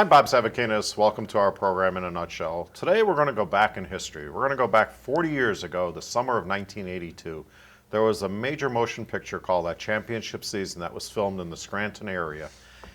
I'm Bob Savakinus. Welcome to our program in a nutshell. Today we're going to go back in history. We're going to go back 40 years ago, the summer of 1982. There was a major motion picture called That Championship Season that was filmed in the Scranton area.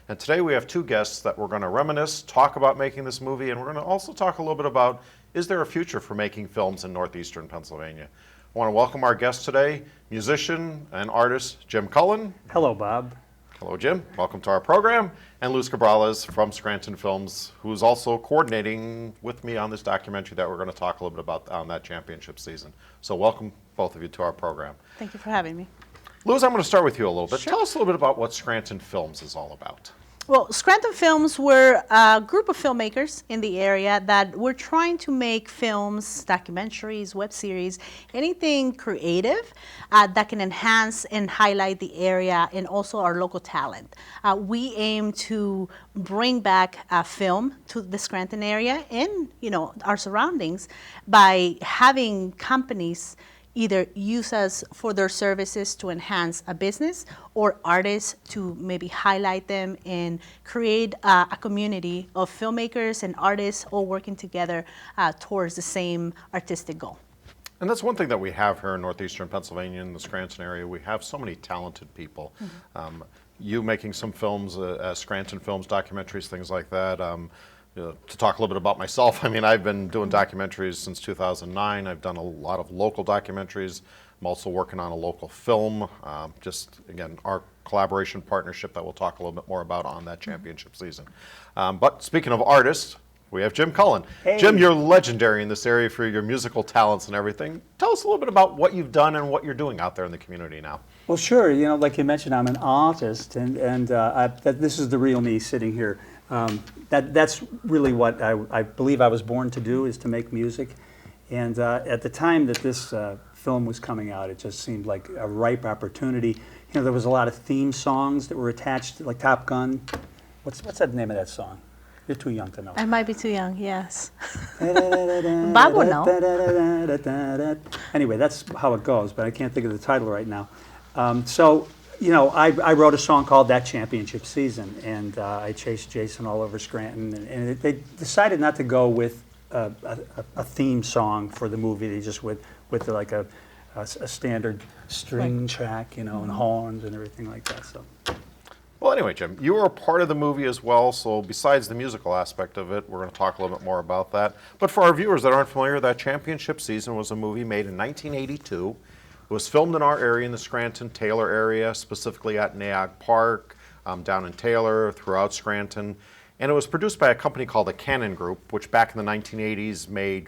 And today we have two guests that we're going to reminisce, talk about making this movie, and we're going to also talk a little bit about, is there a future for making films in northeastern Pennsylvania? I want to welcome our guest today, musician and artist Jim Cullen. Hello, Bob. Hello, Jim. Welcome to our program. And Luz Cabrales from Scranton Films, who's also coordinating with me on this documentary that we're going to talk a little bit about on that championship season. So welcome, both of you, to our program. Thank you for having me. Luz, I'm going to start with you a little bit. Sure. Tell us a little bit about what Scranton Films is all about. Well, Scranton Films were a group of filmmakers in the area that were trying to make films, documentaries, web series, anything creative that can enhance and highlight the area and also our local talent. We aim to bring back film to the Scranton area and, our surroundings by having companies either use us for their services to enhance a business or artists to maybe highlight them and create a community of filmmakers and artists all working together towards the same artistic goal. And that's one thing that we have here in northeastern Pennsylvania, in the Scranton area. We have so many talented people. Mm-hmm. You making some films, Scranton Films, documentaries, things like that. To talk a little bit about myself, I've been doing documentaries since 2009. I've done a lot of local documentaries. I'm also working on a local film. Again, our collaboration partnership that we'll talk a little bit more about on that championship season. But speaking of artists, we have Jim Cullen. Hey. Jim, you're legendary in this area for your musical talents and everything. Tell us a little bit about what you've done and what you're doing out there in the community now. Well, sure. Like you mentioned, I'm an artist, and this is the real me sitting here. That's really what I believe I was born to do, is to make music. And at the time that this film was coming out, it just seemed like a ripe opportunity. There was a lot of theme songs that were attached, like Top Gun. What's the name of that song? You're too young to know. I might be too young, yes. Bob will know. Anyway, that's how it goes, but I can't think of the title right now. I wrote a song called That Championship Season, and I chased Jason all over Scranton, and they decided not to go with a theme song for the movie. They just went with like a standard string track, and horns and everything like that. So. Well, anyway, Jim, you were a part of the movie as well, so besides the musical aspect of it, we're going to talk a little bit more about that. But for our viewers that aren't familiar, That Championship Season was a movie made in 1982. It was filmed in our area, in the Scranton, Taylor area, specifically at Naog Park, down in Taylor, throughout Scranton. And it was produced by a company called the Cannon Group, which back in the 1980s made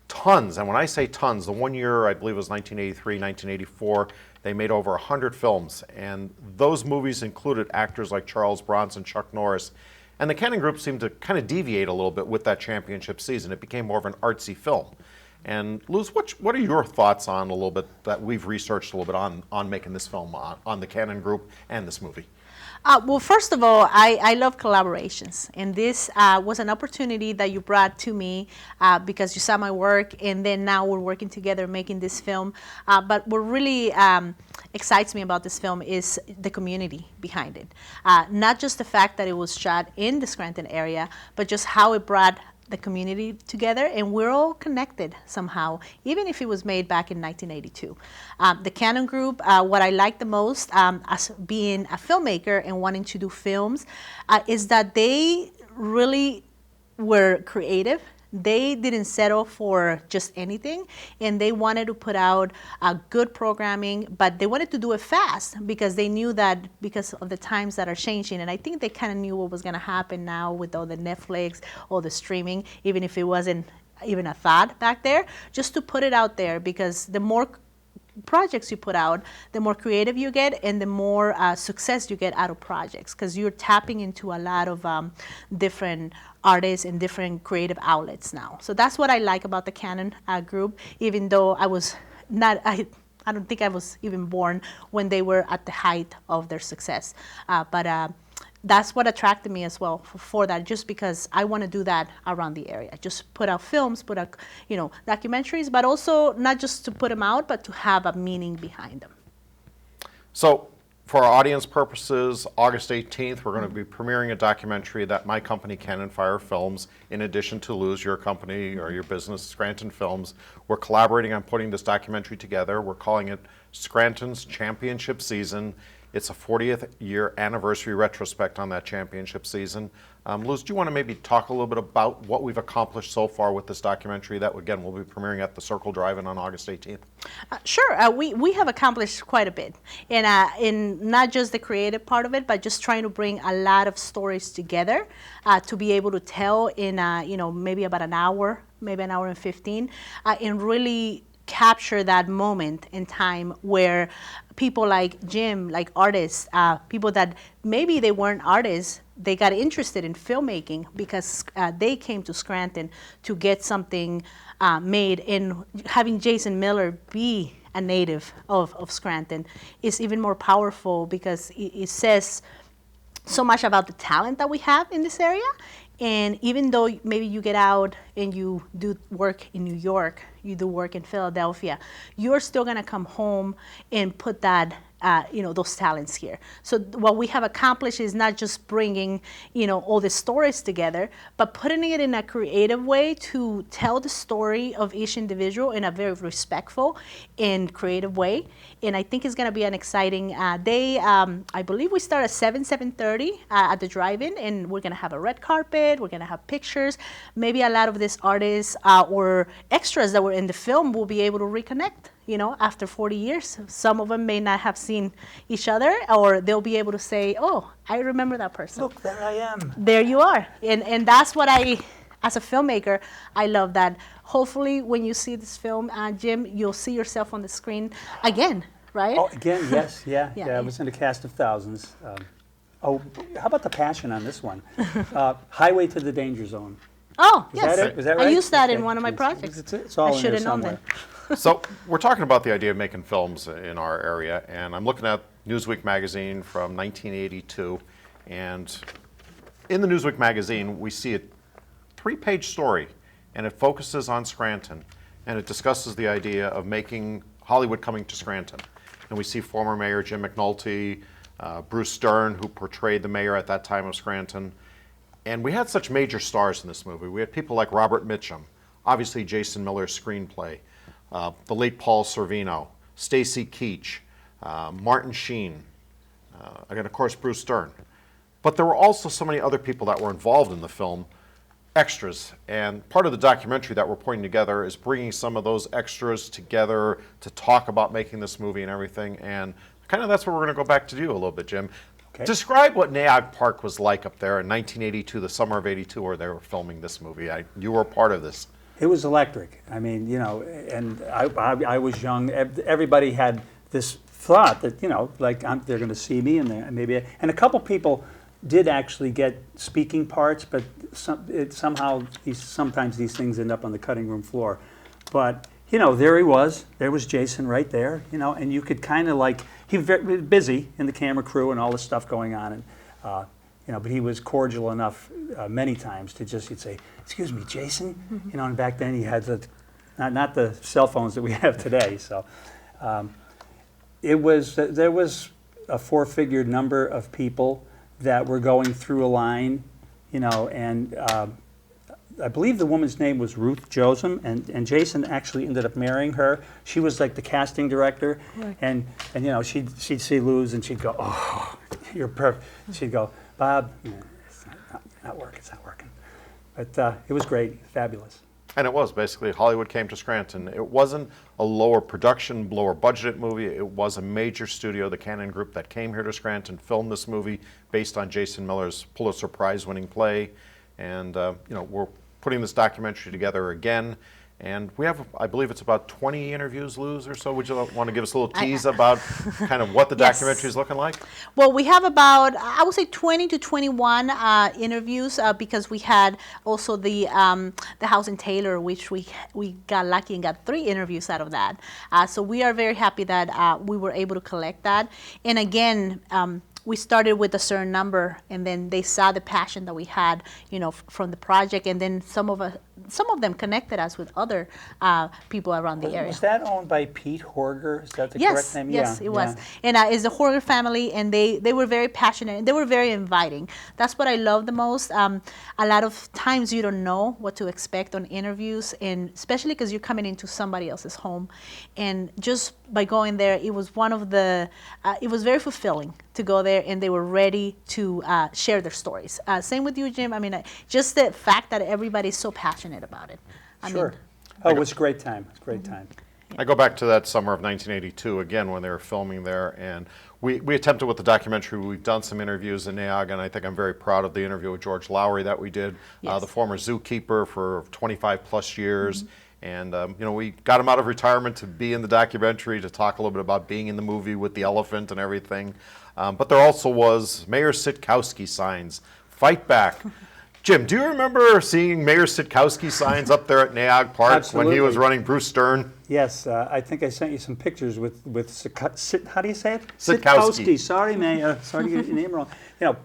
tons. And when I say tons, the one year, I believe it was 1983, 1984, they made over 100 films. And those movies included actors like Charles Bronson, Chuck Norris. And the Cannon Group seemed to kind of deviate a little bit with That Championship Season. It became more of an artsy film. And Luz, what are your thoughts on a little bit that we've researched a little bit on making this film, on the Cannon Group and this movie? Well, first of all, I love collaborations, and this was an opportunity that you brought to me because you saw my work, and then now we're working together making this film. But what really excites me about this film is the community behind it. Not just the fact that it was shot in the Scranton area, but just how it brought the community together, and we're all connected somehow, even if it was made back in 1982. The Cannon Group, what I like the most as being a filmmaker and wanting to do films, is that they really were creative. They didn't settle for just anything, and they wanted to put out good programming, but they wanted to do it fast because they knew that because of the times that are changing, and I think they kind of knew what was going to happen now with all the Netflix, all the streaming, even if it wasn't even a thought back there, just to put it out there, because the more projects you put out, the more creative you get and the more success you get out of projects, because you're tapping into a lot of different artists and different creative outlets now. So that's what I like about the Cannon Group, even though I was not, I don't think I was even born when they were at the height of their success. But that's what attracted me as well for that, just because I want to do that around the area. Just put out films, put out, documentaries, but also not just to put them out, but to have a meaning behind them. So For our audience purposes, August 18th, we're going to be premiering a documentary that my company, Cannon Fire Films, in addition to Luz, your company or your business, Scranton Films, we're collaborating on putting this documentary together. We're calling it Scranton's Championship Season. It's a 40th year anniversary retrospect on that championship season. Luz, do you want to maybe talk a little bit about what we've accomplished so far with this documentary that, again, will be premiering at the Circle Drive-In on August 18th? Sure. We have accomplished quite a bit, and in not just the creative part of it, but just trying to bring a lot of stories together to be able to tell in maybe about an hour, maybe an hour and 15, and really capture that moment in time where people like Jim, like artists, people that maybe they weren't artists, they got interested in filmmaking because they came to Scranton to get something made. And having Jason Miller be a native of Scranton is even more powerful because it says so much about the talent that we have in this area. And even though maybe you get out and you do work in New York, you do work in Philadelphia, you're still gonna come home and put that, those talents here. So what we have accomplished is not just bringing, all the stories together, but putting it in a creative way to tell the story of each individual in a very respectful and creative way. And I think it's gonna be an exciting day. I believe we start at 7:30 at the drive-in, and we're gonna have a red carpet, we're gonna have pictures. Maybe a lot of these artists or extras that were in the film will be able to reconnect, after 40 years. Some of them may not have seen each other, or they'll be able to say, oh, I remember that person. Look, there I am. There you are. And that's what as a filmmaker, I love that. Hopefully when you see this film, Jim, you'll see yourself on the screen again, right? Oh, again, yes, yeah. Yeah. I was in a cast of thousands. How about the passion on this one? Highway to the Danger Zone. Oh, Is yes. that it? Was that right? I used that in Okay. one of my projects. It's all I in should there have known somewhere. that. So we're talking about the idea of making films in our area, and I'm looking at Newsweek magazine from 1982, and in the Newsweek magazine we see a 3-page story, and it focuses on Scranton, and it discusses the idea of making Hollywood coming to Scranton. And we see former Mayor Jim McNulty, Bruce Stern, who portrayed the mayor at that time of Scranton, and we had such major stars in this movie. We had people like Robert Mitchum, obviously Jason Miller's screenplay, the late Paul Sorvino, Stacy Keach, Martin Sheen, and of course Bruce Stern. But there were also so many other people that were involved in the film, extras. And part of the documentary that we're putting together is bringing some of those extras together to talk about making this movie and everything. And kind of that's what we're going to go back to do a little bit, Jim. Okay. Describe what Naog Park was like up there in 1982, the summer of '82, where they were filming this movie. You were a part of this. It was electric. I mean, and I was young. Everybody had this thought that, they're going to see me, and and a couple people did actually get speaking parts, but sometimes these things end up on the cutting room floor. But there he was. There was Jason right there. And you could kind of he was very busy in the camera crew and all this stuff going on, and but he was cordial enough many times to he'd say, "Excuse me, Jason," and back then he had not the cell phones that we have today. So there was a 4-figure number of people that were going through a line, and I believe the woman's name was Ruth Josem, and Jason actually ended up marrying her. She was like the casting director, Right. and she'd see Luz and she'd go, "Oh, you're perfect." She'd go, "Bob, it's not working. It's not working." But it was great, fabulous. And it was basically Hollywood came to Scranton. It wasn't a lower production, lower budgeted movie. It was a major studio, the Cannon Group, that came here to Scranton, filmed this movie based on Jason Miller's Pulitzer Prize-winning play. And we're putting this documentary together again. And we have, I believe it's about 20 interviews, Luz, or so. Would you want to give us a little tease about kind of what the Yes. documentary is looking like? Well, we have about, I would say 20 to 21 interviews because we had also the house in Taylor, which we got lucky and got 3 interviews out of that. So we are very happy that we were able to collect that. And again, we started with a certain number, and then they saw the passion that we had, from the project, and then some of some of them connected us with other people around the area. Was that owned by Pete Horger? Is that the Yes, correct name? yes, Yeah, it was. yeah. And it's the Horger family, and they were very passionate, and they were very inviting. That's what I love the most. A lot of times you don't know what to expect on interviews, and especially because you're coming into somebody else's home. And just by going there, it was one of the, it was very fulfilling to go there, and they were ready to share their stories. Same with you, Jim. I mean, just the fact that everybody's so passionate about it. I Sure. mean, Oh, it was a great time. It was a great time. I go back to that summer of 1982 again when they were filming there, and we attempted with the documentary. We've done some interviews in Neog, and I think I'm very proud of the interview with George Lowry that we did, Yes. the former zookeeper for 25 plus years. And you know, we got him out of retirement to be in the documentary, to talk a little bit about being in the movie with the elephant and everything. But there also was Mayor Sitkowski signs, "Fight Back." Jim, do you remember seeing Mayor Sitkowski signs up there at Neog Park when he was Absolutely. running Bruce Stern? Yes, I think I sent you some pictures with how do you say it? Sitkowski. Sorry, May. Sorry to get your name wrong. You know,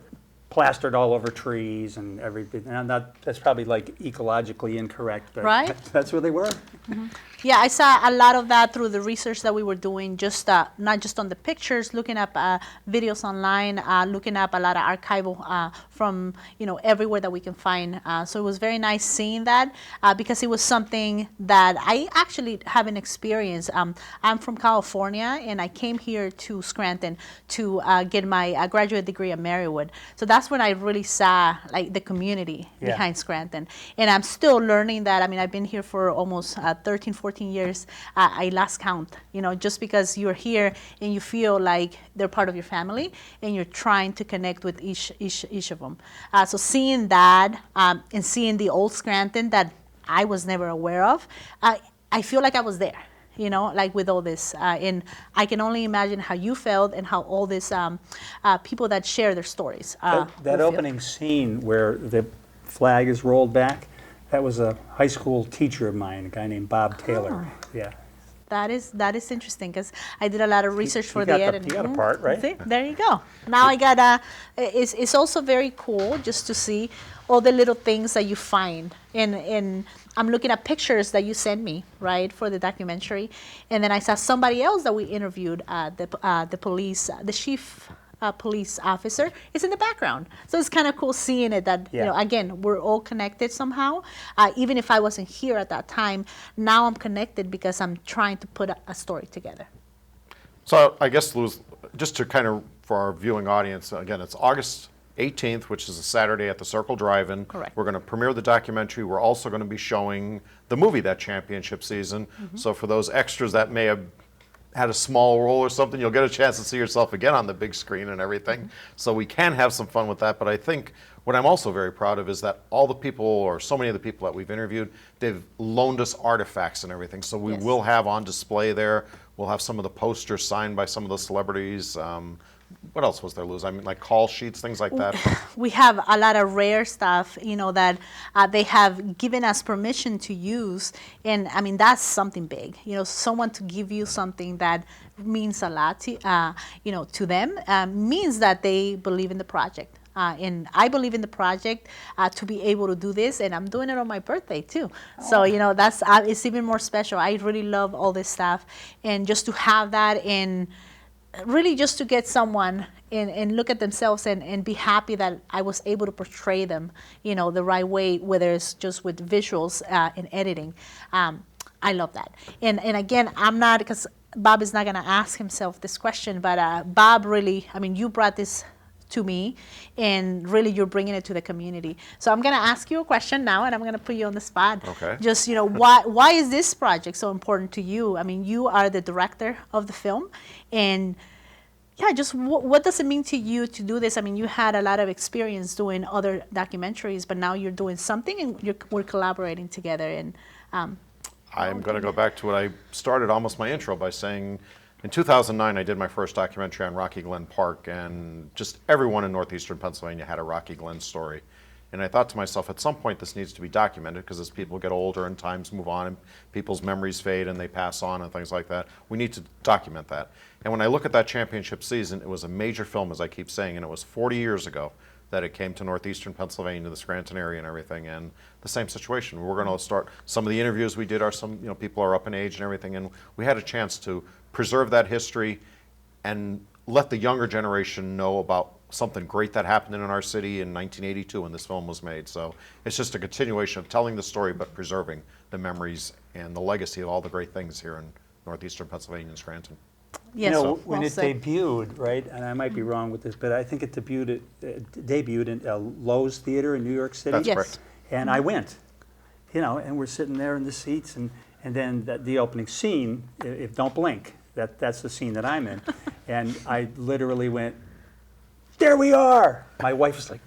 plastered all over trees and everything. And that's probably like ecologically incorrect, but Right. that's where they were. Yeah, I saw a lot of that through the research that we were doing, just not just on the pictures, looking up videos online, looking up a lot of archival from, you know, everywhere that we can find. So it was very nice seeing that because it was something that I actually haven't experienced. I'm from California, and I came here to Scranton to get my graduate degree at Marywood. So that's when I really saw like the community Yeah. behind Scranton. And I'm still learning that. I mean, I've been here for almost 13, 14 years. I lost count, you know, just because you're here and you feel like they're part of your family and you're trying to connect with each of them. So seeing that and seeing the old Scranton that I was never aware of, I feel like I was there. You know, like with all this, and I can only imagine how you felt and how all these people that share their stories. That will feel. opening scene where the flag is rolled back, that was a high school teacher of mine, a guy named Bob Taylor. Yeah. That is interesting because I did a lot of research for you got the the- editing. you got a part, right? See, there you go. Now I got it's also very cool just to see all the little things that you find. And I'm looking at pictures that you sent me, right, for the documentary, and then I saw somebody else that we interviewed, the police, the chief. Police officer is in the background, so it's kind of cool seeing it. That you Yeah. know, again, we're all connected somehow. Even if I wasn't here at that time, now I'm connected because I'm trying to put a story together. So I guess, Luz, just to kind of, for our viewing audience, again, it's August 18th, which is a Saturday at the Circle Drive-In. Correct. We're going to premiere the documentary. We're also going to be showing the movie that championship season. So for those extras that may have had a small role or something, you'll get a chance to see yourself again on the big screen and everything. So we can have some fun with that. But I think what I'm also very proud of is that all the people, or so many of the people that we've interviewed, they've loaned us artifacts and everything. So we Yes. will have on display there. We'll have some of the posters signed by some of the celebrities. What else was there, Luz? I mean, like call sheets, things like that. We have a lot of rare stuff, you know, that they have given us permission to use, and I mean that's something big. You know, someone to give you something that means a lot to, you know, to them means that they believe in the project. And I believe in the project to be able to do this, and I'm doing it on my birthday too. So you know, that's it's even more special. I really love all this stuff, and just to have that and really just to get someone and look at themselves and be happy that I was able to portray them, you know, the right way, whether it's just with visuals and editing. I love that. And again, I'm not, because Bob is not going to ask himself this question, but Bob really, I mean, you brought this to me, and really you're bringing it to the community. So I'm going to ask you a question now, and I'm going to put you on the spot. Okay. Just, you know, why is this project so important to you? I mean, you are the director of the film, and yeah, just what does it mean to you to do this? I mean, you had a lot of experience doing other documentaries, but now you're doing something, and we're collaborating together. And I'm going to go back to what I started almost my intro by saying. In 2009, I did my first documentary on Rocky Glen Park, and just everyone in northeastern Pennsylvania had a Rocky Glen story. And I thought to myself, at some point this needs to be documented, because as people get older and times move on and people's memories fade and they pass on and things like that, we need to document that. And when I look at that championship season, it was a major film, as I keep saying, and it was 40 years ago. that it came to northeastern Pennsylvania, the Scranton area and everything, and the same situation. We're going to start, some of the interviews we did are people are up in age and everything, and we had a chance to preserve that history and let the younger generation know about something great that happened in our city in 1982 when this film was made. So it's just a continuation of telling the story but preserving the memories and the legacy of all the great things here in northeastern Pennsylvania and Scranton. Yes, When well it said. debuted, right, and I might be wrong with this, but I think it debuted in Lowe's Theater in New York City. That's Yes. correct. And I went, and we're sitting there in the seats, and then the opening scene, if don't blink, that's the scene that I'm in. And I literally went, there we are! My wife was like,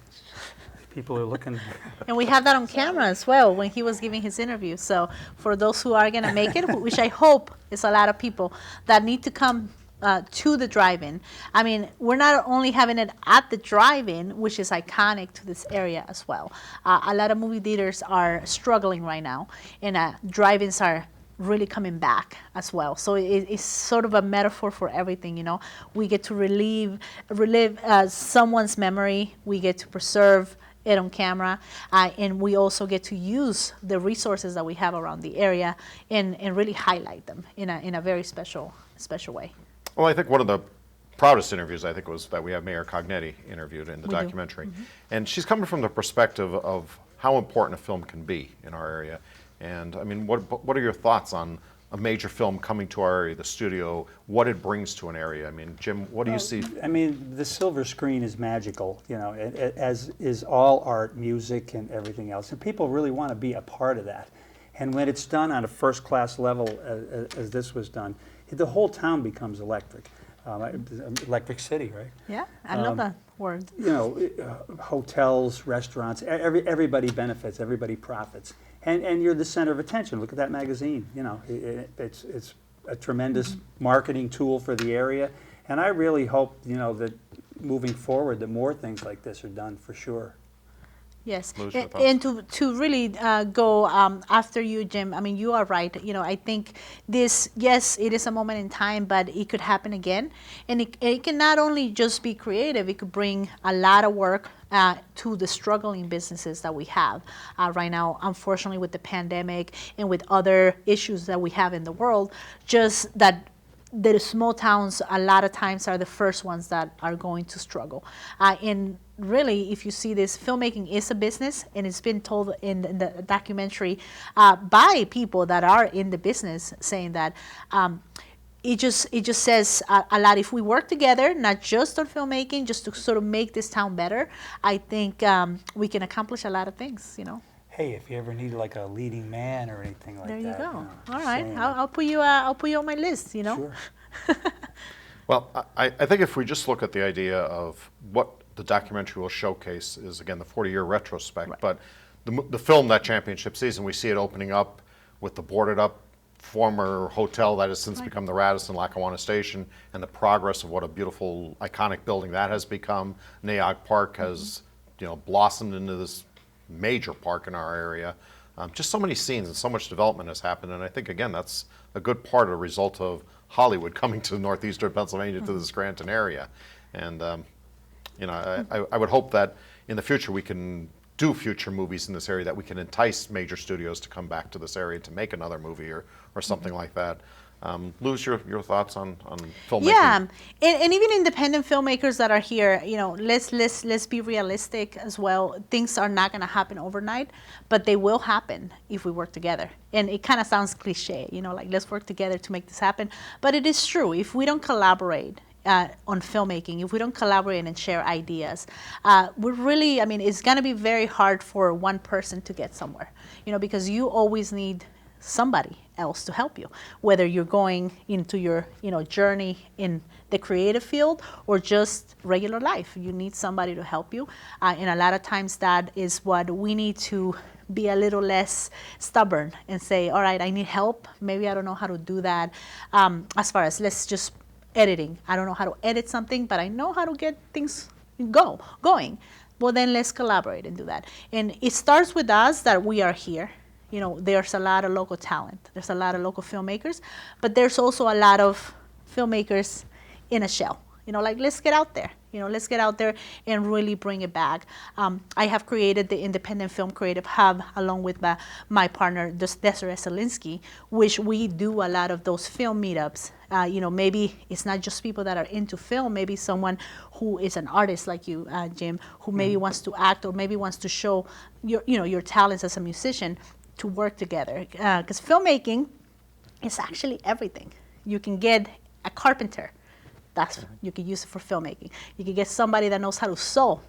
people are looking. And we have that on camera as well when he was giving his interview. So for those who are going to make it, which I hope is a lot of people that need to come to the drive-in. I mean, we're not only having it at the drive-in, which is iconic to this area as well. A lot of movie theaters are struggling right now, and drive-ins are really coming back as well. So it's sort of a metaphor for everything, We get to relive someone's memory. We get to preserve it on camera, and we also get to use the resources that we have around the area and really highlight them in a very special way. Well, I think one of the proudest interviews, I think, was that we have Mayor Cognetti interviewed in the We do. documentary. And she's coming from the perspective of how important a film can be in our area. And I mean, what are your thoughts on a major film coming to our area, the studio, what it brings to an area? I mean, Jim, what do you see? I mean, the silver screen is magical, as is all art, music, and everything else. And people really want to be a part of that. And when it's done on a first-class level, as this was done, the whole town becomes electric. Electric city, right? Yeah, I love that word. Hotels, restaurants, everybody benefits, everybody profits. And you're the center of attention. Look at that magazine. It's a tremendous marketing tool for the area. And I really hope, that moving forward, that more things like this are done for sure. Yes, Luz, your and to really go after you, Jim, I mean, you are right. I think this, yes, it is a moment in time, but it could happen again. And it can not only just be creative, it could bring a lot of work to the struggling businesses that we have right now, unfortunately, with the pandemic and with other issues that we have in the world, just that the small towns a lot of times are the first ones that are going to struggle. And really, if you see this, filmmaking is a business, and it's been told in the documentary by people that are in the business, saying that it just says a lot. If we work together, not just on filmmaking, just to sort of make this town better, I think we can accomplish a lot of things, Hey, if you ever need like a leading man or anything like There that. you go. All just right, saying. I'll put you on my list, Sure. Well, I think if we just look at the idea of what the documentary will showcase is, again, the 40-year retrospect, Right. but the film that championship season, we see it opening up with the boarded-up former hotel that has since Right. become the Radisson Lackawanna Station, and the progress of what a beautiful, iconic building that has become. Naog Park has, blossomed into this major park in our area. Just so many scenes and so much development has happened, and I think, again, that's a good part of the result of Hollywood coming to northeastern Pennsylvania, to the Scranton area. And I would hope that in the future we can do future movies in this area, that we can entice major studios to come back to this area to make another movie or something like that. Luz, your thoughts on filmmaking? Yeah, and even independent filmmakers that are here, let's be realistic as well. Things are not going to happen overnight, but they will happen if we work together. And it kind of sounds cliche, like let's work together to make this happen. But it is true. If we don't collaborate on filmmaking, if we don't collaborate and share ideas, we're really, it's going to be very hard for one person to get somewhere, because you always need somebody else to help you, whether you're going into your journey in the creative field or just regular life. You need somebody to help you, and a lot of times that is what we need to be a little less stubborn and say, all right, I need help, maybe I don't know how to do that. As far as, let's just editing, I don't know how to edit something, but I know how to get things going. Well, then let's collaborate and do that. And it starts with us, that we are here. There's a lot of local talent. There's a lot of local filmmakers, but there's also a lot of filmmakers in a shell. Let's get out there. Let's get out there and really bring it back. I have created the Independent Film Creative Hub along with my partner, Desiree Zelinsky, which we do a lot of those film meetups. Maybe it's not just people that are into film, maybe someone who is an artist like you, Jim, who maybe wants to act or maybe wants to show your talents as a musician, to work together. Because filmmaking is actually everything. You can get a carpenter. You can use it for filmmaking. You can get somebody that knows how to sew,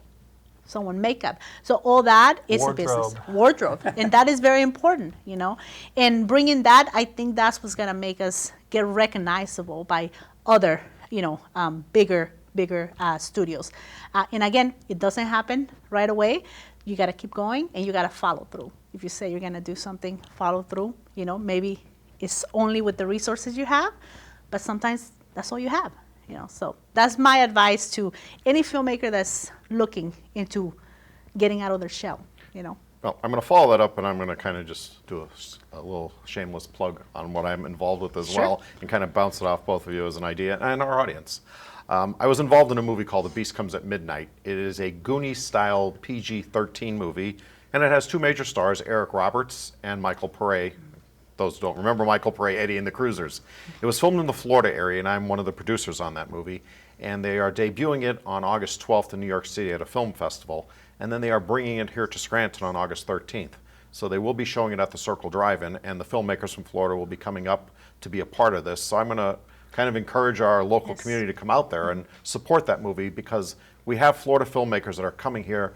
someone makeup. So all that is a business. Wardrobe. And that is very important, And bringing that, I think that's what's going to make us get recognizable by other, bigger studios. And again, it doesn't happen right away. You got to keep going and you got to follow through. If you say you're going to do something, follow through. Maybe it's only with the resources you have, but sometimes that's all you have. So that's my advice to any filmmaker that's looking into getting out of their shell. Well, I'm going to follow that up, and I'm going to kind of just do a little shameless plug on what I'm involved with as well, and kind of bounce it off both of you as an idea and our audience. I was involved in a movie called The Beast Comes at Midnight. It is a Goonies-style PG-13 movie, and it has two major stars, Eric Roberts and Michael Pare. Those who don't remember Michael Pare, Eddie and the Cruisers. It was filmed in the Florida area, and I'm one of the producers on that movie. And they are debuting it on August 12th in New York City at a film festival. And then they are bringing it here to Scranton on August 13th. So they will be showing it at the Circle Drive-In, and the filmmakers from Florida will be coming up to be a part of this. So I'm going to kind of encourage our local community to come out there and support that movie, because we have Florida filmmakers that are coming here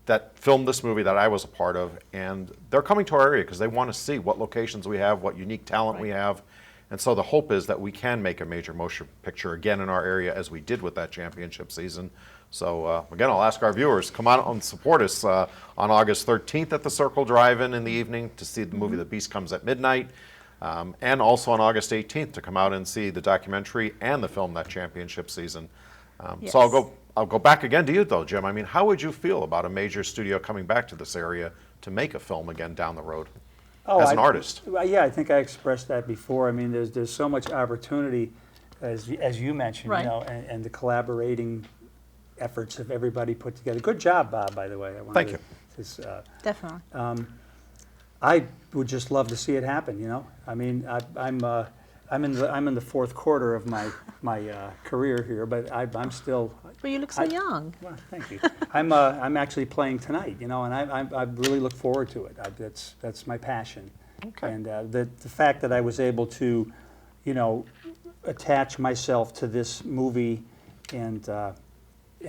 that filmed this movie that I was a part of, and they're coming to our area because they want to see what locations we have, what unique talent we have. And so the hope is that we can make a major motion picture again in our area, as we did with that championship season. So again, I'll ask our viewers, come out and support us on August 13th at the Circle Drive-In in the evening to see the movie The Beast Comes at Midnight, and also on August 18th to come out and see the documentary and the film that championship season. So I'll go back again to you though, Jim. I mean, how would you feel about a major studio coming back to this area to make a film again down the road as an artist? Yeah, I think I expressed that before. I mean, there's so much opportunity, as you mentioned, and the collaborating efforts of everybody put together. Good job, Bob, by the way. Thank you. Definitely. I would just love to see it happen. I mean, I'm in the fourth quarter of my career here, but I'm still. But you look so young. Well, thank you. I'm actually playing tonight, and I really look forward to it. That's my passion. Okay. And the fact that I was able to, attach myself to this movie and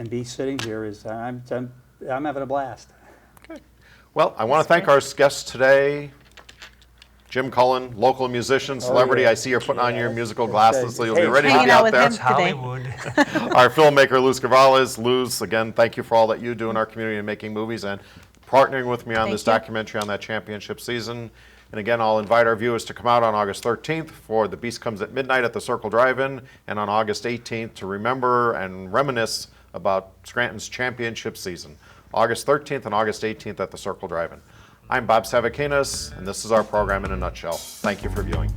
be sitting here is I'm having a blast. Okay. Well, I want to thank our guests today. Jim Cullen, local musician, celebrity. yeah. I see you're putting on your musical glasses, so you'll be Hey, ready to hanging be out out with there. him today. Hollywood. Our filmmaker, Luz Cabrales. Luz, again, thank you for all that you do in our community and making movies and partnering with me on Thank this you. documentary on that championship season. And again, I'll invite our viewers to come out on August 13th for The Beast Comes at Midnight at the Circle Drive-In, and on August 18th to remember and reminisce about Scranton's championship season. August 13th and August 18th at the Circle Drive-In. I'm Bob Savakinus, and this is our program in a nutshell. Thank you for viewing.